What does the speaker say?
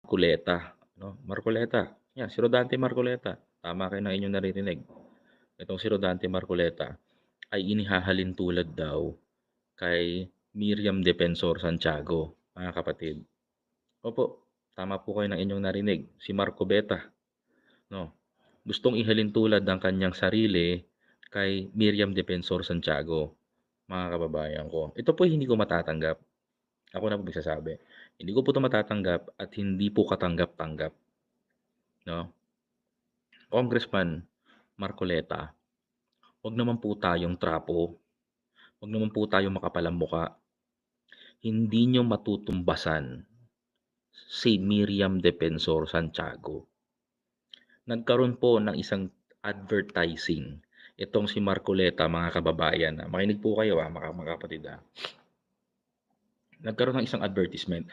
Marcoleta, 'no, Marcoleta, 'yan si Rodante Marcoleta, tama kayo ng inyong naririnig. Itong si Rodante Marcoleta ay inihahalin tulad daw kay Miriam Defensor Santiago, mga kapatid. Opo, tama po kayo ng inyong narinig, si Marcobeta, 'no, gustong ihalin tulad ang kanyang sarili kay Miriam Defensor Santiago, mga kababayan ko. Ito po'y hindi ko matatanggap, ako na po magsasabi. Hindi ko po 'to matatanggap at hindi po katanggap-tanggap, 'no. Congressman Marcoleta, 'wag naman po tayong trapo, 'wag naman po tayong makapal ang mukha. Hindi niyo matutumbasan si Miriam Defensor Santiago. Nagkaroon po ng isang advertising itong si Marcoleta, mga kababayan, makinig po kayo, mga kapatid, Nagkaroon ng isang advertisement